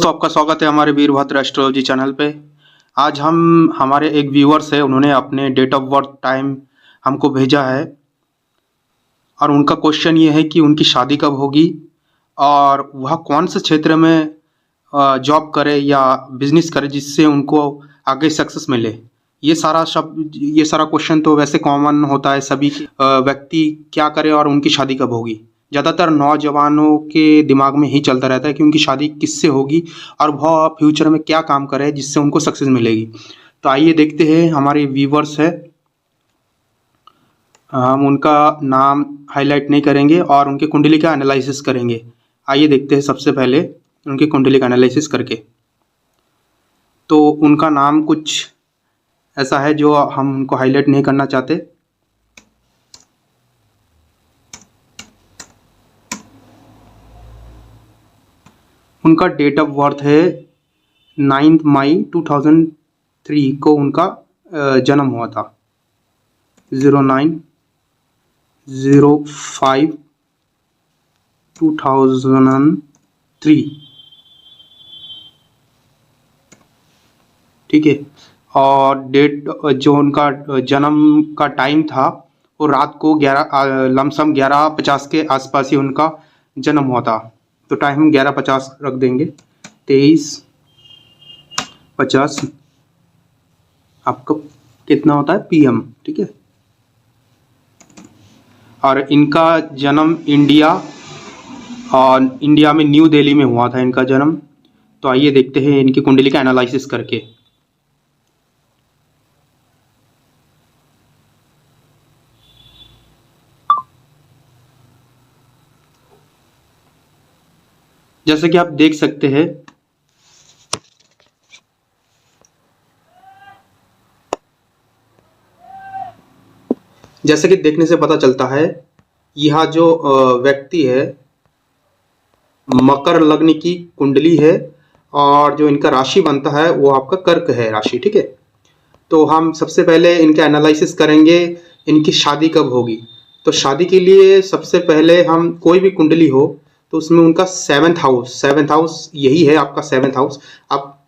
दोस्तों, आपका स्वागत है हमारे वीरभद्र एस्ट्रोलॉजी चैनल पे। आज हम हमारे एक व्यूअर्स है, उन्होंने अपने डेट ऑफ बर्थ टाइम हमको भेजा है और उनका क्वेश्चन ये है कि उनकी शादी कब होगी और वह कौन से क्षेत्र में जॉब करे या बिजनेस करे जिससे उनको आगे सक्सेस मिले। ये सारा क्वेश्चन तो वैसे कॉमन होता है, सभी व्यक्ति क्या करे और उनकी शादी कब होगी। ज़्यादातर नौजवानों के दिमाग में ही चलता रहता है कि उनकी शादी किससे होगी और वह फ्यूचर में क्या काम करे जिससे उनको सक्सेस मिलेगी। तो आइए देखते हैं, हमारे व्यूवर्स है, हम उनका नाम हाईलाइट नहीं करेंगे और उनके कुंडली का एनालिसिस करेंगे। आइए देखते हैं सबसे पहले उनकी कुंडली का एनालिसिस करके। तो उनका नाम कुछ ऐसा है जो हम उनको हाईलाइट नहीं करना चाहते। उनका डेट ऑफ बर्थ है 9 मई 2003 को उनका जन्म हुआ था। 09/05/2003, ठीक है। और डेट जो उनका जन्म का टाइम था वो रात को 11:50 के आसपास ही उनका जन्म हुआ था। तो टाइम हम 11:50 रख देंगे। 23:50 आपका कितना होता है PM, ठीक है। और इनका जन्म इंडिया में न्यू दिल्ली में हुआ था इनका जन्म। तो आइए देखते हैं इनकी कुंडली का एनालिसिस करके। जैसे कि आप देख सकते हैं, जैसे कि देखने से पता चलता है, यह जो व्यक्ति है मकर लग्न की कुंडली है और जो इनका राशि बनता है वो आपका कर्क है राशि, ठीक है। तो हम सबसे पहले इनका एनालिसिस करेंगे इनकी शादी कब होगी। तो शादी के लिए सबसे पहले हम कोई भी कुंडली हो तो उसमें उनका सेवन्थ हाउस यही है आपका सेवन्थ हाउस। आप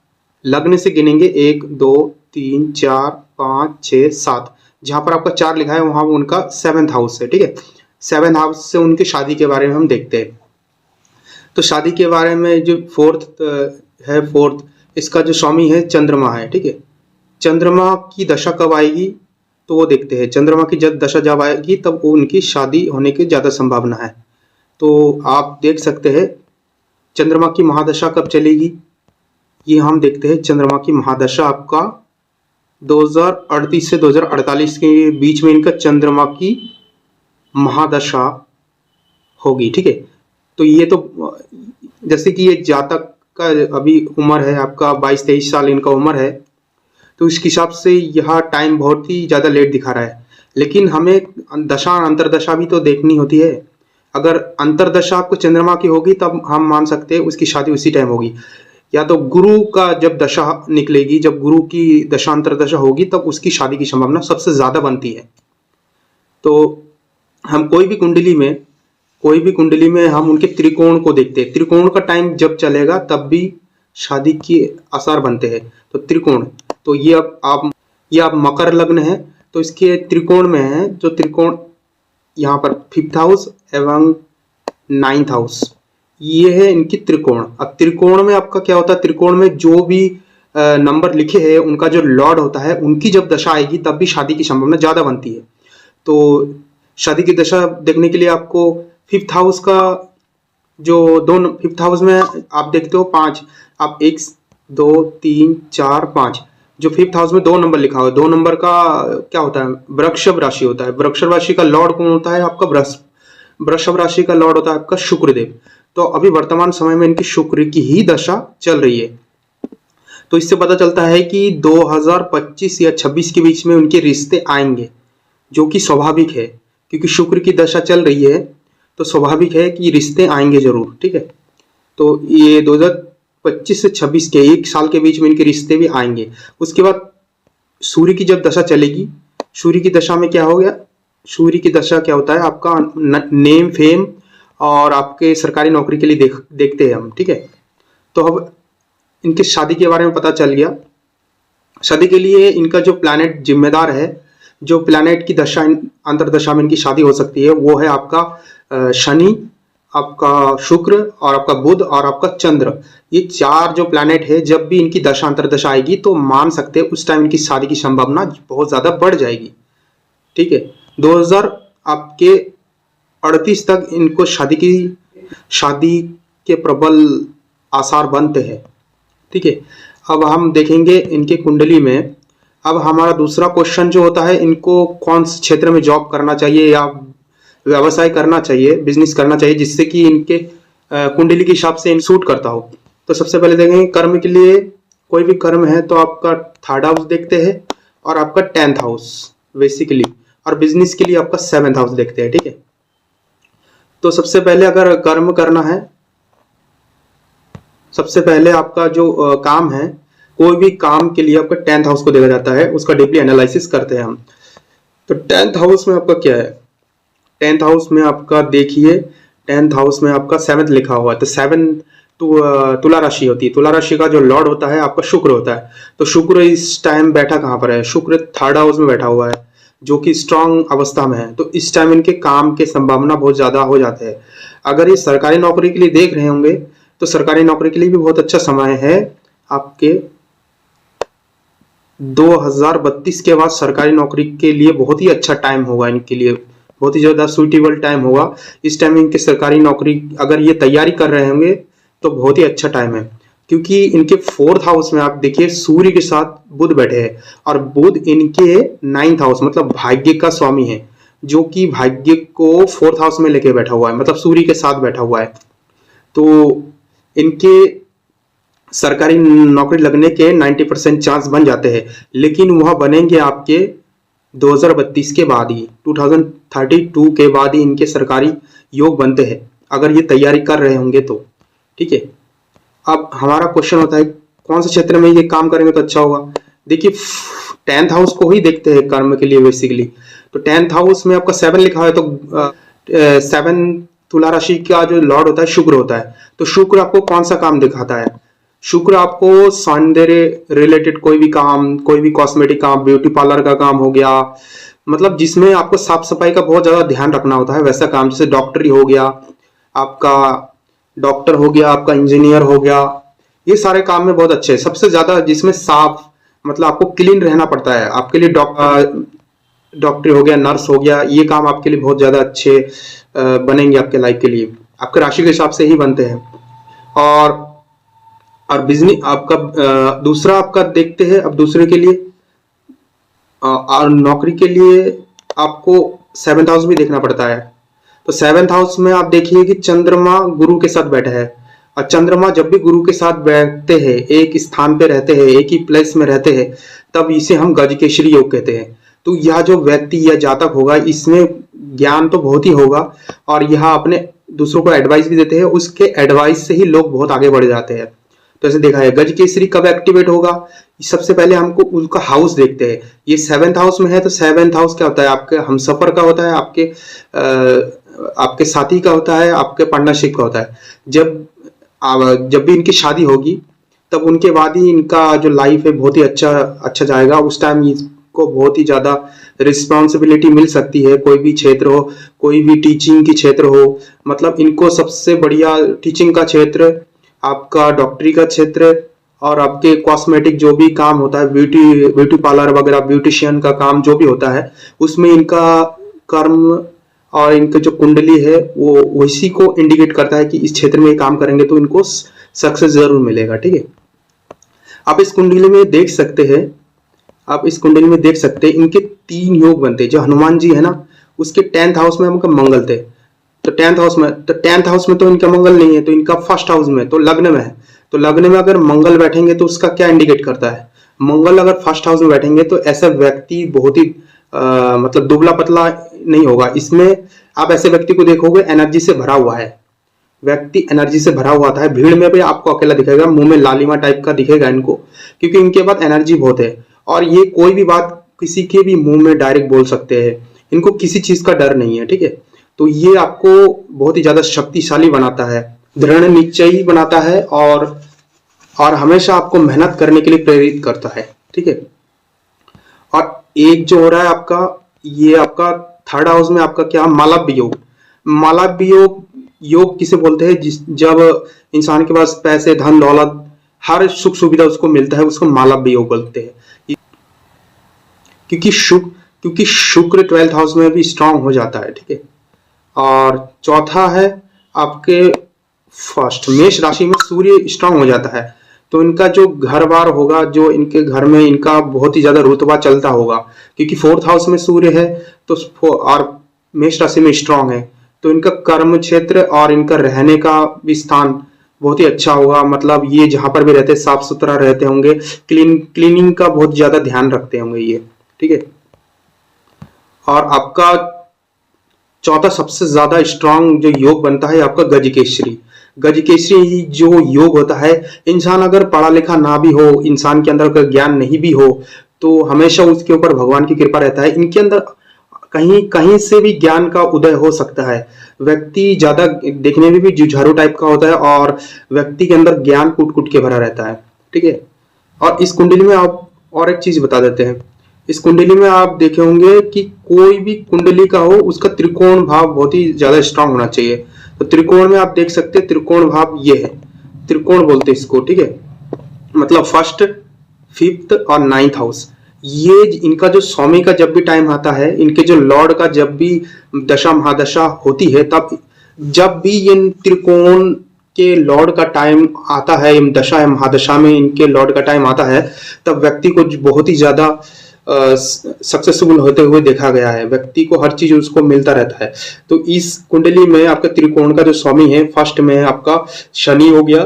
लग्न से गिनेंगे 1 2 3 4 5 6 7, जहाँ पर आपका 4 लिखा है वहाँ उनका सेवन्थ हाउस है, ठीक है। सेवन्थ हाउस से उनकी शादी के बारे में हम देखते हैं। तो शादी के बारे में जो फोर्थ इसका जो स्वामी है चंद्रमा है, ठीक है। चंद्रमा की दशा कब आएगी तो वो देखते हैं। चंद्रमा की जब दशा जब आएगी तब उनकी शादी होने की ज़्यादा संभावना है। तो आप देख सकते हैं चंद्रमा की महादशा कब चलेगी, ये हम देखते हैं। चंद्रमा की महादशा आपका 2038 से 2048 के बीच में इनका चंद्रमा की महादशा होगी, ठीक है। तो ये तो जैसे कि ये जातक का अभी उम्र है आपका 22-23 साल इनका उम्र है, तो इस हिसाब से यह टाइम बहुत ही ज़्यादा लेट दिखा रहा है। लेकिन हमें दशा अंतरदशा भी तो देखनी होती है। अगर अंतरदशा आपको चंद्रमा की होगी तब हम मान सकते हैं उसकी शादी उसी टाइम होगी, या तो गुरु का जब दशा निकलेगी, जब गुरु की दशा अंतरदशा होगी तब उसकी शादी की संभावना सबसे ज़्यादा बनती है। तो हम कोई भी कुंडली में हम उनके त्रिकोण को देखते हैं। त्रिकोण का टाइम जब चलेगा तब भी शादी के आसार बनते हैं। तो त्रिकोण, तो ये आप मकर लग्न है तो इसके त्रिकोण में है, जो त्रिकोण यहाँ पर 5th हाउस एवं 9th हाउस, ये है इनकी त्रिकोण। अब त्रिकोण में आपका क्या होता है, त्रिकोण में जो भी नंबर लिखे हैं उनका जो लॉर्ड होता है उनकी जब दशा आएगी तब भी शादी की संभावना ज़्यादा बनती है। तो शादी की दशा देखने के लिए आपको 5th हाउस का जो फिफ्थ हाउस में आप देखते हो 5, आप 1 2 3 4 5, जो 5th हाउस में 2 नंबर लिखा हुआ है, 2 नंबर का क्या होता है, वृषभ राशि होता है। वृषभ राशि का लॉर्ड कौन होता है आपका, वृषभ राशि का लॉर्ड होता है आपका शुक्रदेव। तो अभी वर्तमान समय में इनकी शुक्र की ही दशा चल रही है। तो इससे पता चलता है कि 2025 या 26 के बीच में उनके रिश्ते आएंगे, जो कि स्वाभाविक है, क्योंकि शुक्र की दशा चल रही है तो स्वाभाविक है कि रिश्ते आएंगे जरूर, ठीक है। तो ये 2025 से 26 के 1 साल के बीच में इनके रिश्ते भी आएंगे। उसके बाद सूर्य की जब दशा चलेगी, सूर्य की दशा में क्या हो गया, सूर्य की दशा क्या होता है आपका नेम फेम और आपके सरकारी नौकरी के लिए देखते हैं हम, ठीक है। तो अब इनकी शादी के बारे में पता चल गया। शादी के लिए इनका जो प्लैनेट जिम्मेदार है, जो प्लैनेट की दशा अंतरदशा में इनकी शादी हो सकती है, वो है आपका शनि, आपका शुक्र और आपका बुध और आपका चंद्र। ये 4 जो प्लैनेट है, जब भी इनकी दशा अंतरदशा आएगी तो मान सकते हैं उस टाइम इनकी शादी की संभावना बहुत ज्यादा बढ़ जाएगी। ठीक है, 2000 आपके 38 तक इनको शादी के प्रबल आसार बनते हैं। ठीक है, अब हम देखेंगे इनके कुंडली में। अब हमारा दूसरा क्वेश्चन जो होता है, इनको कौन से क्षेत्र में जॉब करना चाहिए या व्यवसाय करना चाहिए, बिजनेस करना चाहिए, जिससे कि इनके कुंडली के हिसाब से सूट करता हो। तो सबसे पहले देखेंगे कर्म के लिए, कोई भी कर्म है तो आपका 3rd हाउस देखते हैं और आपका 10th हाउस बेसिकली, और बिजनेस के लिए आपका 7th हाउस देखते हैं। ठीक है, तो सबसे पहले अगर कर्म करना है, सबसे पहले आपका जो काम है, कोई भी काम के लिए आपका 10th हाउस को देखा जाता है, उसका डीपली एनालिसिस करते हैं हम। तो 10th हाउस में आपका क्या है, 10th हाउस में आपका देखिए, 10th हाउस में आपका 7th लिखा हुआ है। तो 7 तुला राशि होती है, तुला राशि का जो लॉर्ड होता है आपका शुक्र होता है। तो शुक्र इस टाइम बैठा कहाँ पर है, शुक्र 3rd हाउस में बैठा हुआ है, जो कि स्ट्रांग अवस्था में है। तो इस टाइम इनके काम के संभावना बहुत ज्यादा हो जाते हैं। अगर ये सरकारी नौकरी के लिए देख रहे होंगे तो सरकारी नौकरी के लिए भी बहुत अच्छा समय है। आपके 2032 के बाद सरकारी नौकरी के लिए बहुत ही अच्छा टाइम होगा, इनके लिए बहुत ही ज्यादा सुइटेबल टाइम होगा। इस टाइम इनके सरकारी नौकरी अगर ये तैयारी कर रहे होंगे तो बहुत ही अच्छा टाइम है, क्योंकि इनके 4th हाउस में आप देखिए सूर्य के साथ बुध बैठे हैं, और बुध इनके 9th हाउस मतलब भाग्य का स्वामी है, जो कि भाग्य को 4th हाउस में लेके बैठा हुआ है, मतलब सूर्य के साथ बैठा हुआ है। तो इनके सरकारी नौकरी लगने के 90% चांस बन जाते हैं, लेकिन वह बनेंगे आपके 2032 के बाद ही, 2032 के बाद ही इनके सरकारी योग बनते हैं, अगर ये तैयारी कर रहे होंगे तो। ठीक है, अब हमारा क्वेश्चन होता है कौन से क्षेत्र में ये काम करेंगे तो अच्छा होगा। देखिए 10th हाउस को ही देखते हैं कर्म के लिए बेसिकली। तो 10th हाउस में आपका 7 लिखा है, तो 7 तुला राशि का जो लॉर्ड होता है शुक्र होता है। तो शुक्र आपको कौन सा काम दिखाता है, शुक्र आपको सौंदर्य रिलेटेड कोई भी काम, कोई भी कॉस्मेटिक काम, ब्यूटी पार्लर का काम हो गया, मतलब जिसमें आपको साफ सफाई का बहुत ज्यादा ध्यान रखना होता है, वैसा काम। जैसे डॉक्टरी हो गया, आपका डॉक्टर हो गया, आपका इंजीनियर हो गया, ये सारे काम में बहुत अच्छे हैं। सबसे ज्यादा जिसमें साफ मतलब आपको क्लीन रहना पड़ता है, आपके लिए डॉक्टर हो गया, नर्स हो गया, ये काम आपके लिए बहुत ज्यादा अच्छे बनेंगे आपके लाइफ के लिए, आपके राशि के हिसाब से ही बनते हैं। और बिजनेस आपका दूसरा आपका देखते हैं। अब दूसरे के लिए और नौकरी के लिए आपको 7th हाउस भी देखना पड़ता है। तो 7th हाउस में आप देखिए कि चंद्रमा गुरु के साथ बैठा है, और चंद्रमा जब भी गुरु के साथ बैठते हैं, एक स्थान पे रहते हैं, एक ही प्लेस में रहते हैं, तब इसे हम गजकेसरी योग कहते हैं। तो यह जो व्यक्ति या जातक होगा, इसमें ज्ञान तो बहुत ही होगा, और यह अपने दूसरों को एडवाइस भी देते हैं, उसके एडवाइस से ही लोग बहुत आगे बढ़ जाते हैं। तो ऐसे देखा है गजकेसरी कब एक्टिवेट होगा, सबसे पहले हमको उसका हाउस देखते हैं। ये 7th हाउस में है, तो 7th हाउस क्या होता है, आपके हमसफर का होता है, आपके साथी का होता है, आपके पार्टनरशिप का होता है। जब भी इनकी शादी होगी तब उनके बाद ही इनका जो लाइफ है बहुत ही अच्छा जाएगा। उस टाइम इसको बहुत ही ज्यादा रिस्पॉन्सिबिलिटी मिल सकती है, कोई भी क्षेत्र हो, कोई भी टीचिंग की क्षेत्र हो, मतलब इनको सबसे बढ़िया टीचिंग का क्षेत्र, आपका डॉक्टरी का क्षेत्र, और आपके कॉस्मेटिक जो भी काम होता है, ब्यूटी पार्लर वगैरह, ब्यूटिशियन का काम जो भी होता है, उसमें इनका कर्म और इनका जो कुंडली है वो उसी को इंडिकेट करता है कि इस क्षेत्र में काम करेंगे तो इनको सक्सेस जरूर मिलेगा। ठीक है, आप इस कुंडली में देख सकते हैं, इनके 3 योग बनते हैं। जो हनुमान जी है ना, उसके 10th हाउस में उनका मंगल थे। तो 10th हाउस में तो इनका मंगल नहीं है, तो इनका 1st हाउस में, तो लग्न में है। तो लग्न में अगर मंगल बैठेंगे तो उसका क्या इंडिकेट करता है, मंगल अगर 1st हाउस में बैठेंगे तो ऐसा व्यक्ति बहुत ही मतलब दुबला पतला नहीं होगा। इसमें आप ऐसे व्यक्ति को देखोगे एनर्जी से भरा हुआ है, व्यक्ति एनर्जी से भरा हुआ था। भीड़ में भी आपको अकेला दिखेगा, मुंह में लालिमा टाइप का दिखेगा इनको, क्योंकि इनके पास एनर्जी बहुत है, और ये कोई भी बात किसी के भी मुंह में डायरेक्ट बोल सकते हैं, इनको किसी चीज का डर नहीं है। ठीक है, तो ये आपको बहुत ही ज्यादा शक्तिशाली बनाता है, दृढ़ निश्चयी बनाता है, और और हमेशा आपको मेहनत करने के लिए प्रेरित करता है, ठीक है। और एक जो हो रहा है आपका, ये आपका थर्ड हाउस में आपका क्या, मालव्य योग। मालव्य योग, योग किसे बोलते हैं, जब इंसान के पास पैसे, धन दौलत, हर सुख सुविधा उसको मिलता है, उसको मालव्य योग बोलते हैं। क्योंकि शुक्र 12th हाउस में भी स्ट्रांग हो जाता है, ठीक है। और चौथा है आपके फर्स्ट, मेष राशि में सूर्य स्ट्रांग हो जाता है, तो इनका जो घर बार होगा, जो इनके घर में इनका बहुत ही ज्यादा रुतबा चलता होगा, क्योंकि 4th हाउस में सूर्य है तो, और मेष राशि में स्ट्रांग है, तो इनका कर्म क्षेत्र और इनका रहने का भी स्थान बहुत ही अच्छा होगा। मतलब ये जहां पर भी रहते साफ सुथरा रहते होंगे, क्लीनिंग का बहुत ज्यादा ध्यान रखते होंगे ये, ठीक है। और आपका चौथा सबसे ज्यादा स्ट्रांग जो योग बनता है आपका गजकेसरी। गजकेसरी जो योग होता है, इंसान अगर पढ़ा लिखा ना भी हो, इंसान के अंदर अगर ज्ञान नहीं भी हो, तो हमेशा उसके ऊपर भगवान की कृपा रहता है। इनके अंदर कहीं कहीं से भी ज्ञान का उदय हो सकता है। व्यक्ति ज्यादा देखने में भी जुझारू टाइप का होता है, और व्यक्ति के अंदर ज्ञान कूट कूट के भरा रहता है, ठीक है। और इस कुंडली में आप और एक चीज बता देते हैं, इस कुंडली में आप देखे होंगे कि कोई भी कुंडली का हो, उसका त्रिकोण भाव बहुत ही ज्यादा स्ट्रांग होना चाहिए। तो त्रिकोण में आप देख सकते हैं, त्रिकोण भाव ये है, त्रिकोण बोलते हैं इसको, ठीक है। मतलब फर्स्ट, 5th और 9th हाउस, ये इनका जो स्वामी का जब भी टाइम आता है, इनके जो लॉर्ड का जब भी दशा महादशा होती है, तब जब भी इन त्रिकोण के लॉर्ड का टाइम आता है, इन दशा या महादशा में इनके लॉर्ड का टाइम आता है, तब व्यक्ति को बहुत ही ज्यादा सक्सेसफुल होते हुए देखा गया है। व्यक्ति को हर चीज उसको मिलता रहता है। तो इस कुंडली में आपका त्रिकोण का जो स्वामी है, फर्स्ट में आपका शनि हो गया,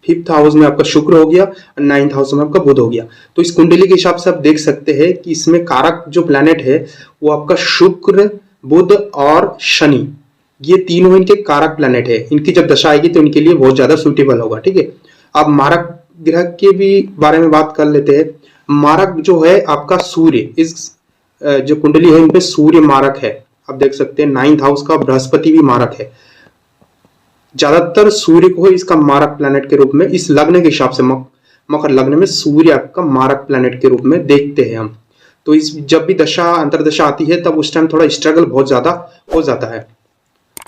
5th हाउस में आपका शुक्र हो गया, 9th हाउस में आपका बुध हो गया। तो इस कुंडली के हिसाब से आप देख सकते हैं कि इसमें कारक जो प्लैनेट है वो आपका शुक्र, बुध और शनि, ये तीनों इनके कारक प्लैनेट है। इनकी जब दशा आएगी तो इनके लिए बहुत ज्यादा सुटेबल होगा, ठीक है। अब मारक ग्रह के भी बारे में बात कर लेते हैं। मारक जो है आपका सूर्य, इस जो कुंडली है इनपे सूर्य मारक है। आप देख सकते हैं 9th हाउस का बृहस्पति भी मारक है। ज्यादातर सूर्य को इसका मारक प्लैनेट के रूप में, इस लग्न के हिसाब से मकर लग्न में सूर्य आपका मारक प्लैनेट के रूप में देखते हैं हम। तो इस जब भी दशा अंतरदशा आती है, तब उस टाइम थोड़ा स्ट्रगल बहुत ज्यादा हो जाता है।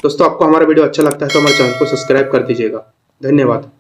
दोस्तों, आपको हमारा वीडियो अच्छा लगता है तो हमारे चैनल को सब्सक्राइब कर दीजिएगा। धन्यवाद।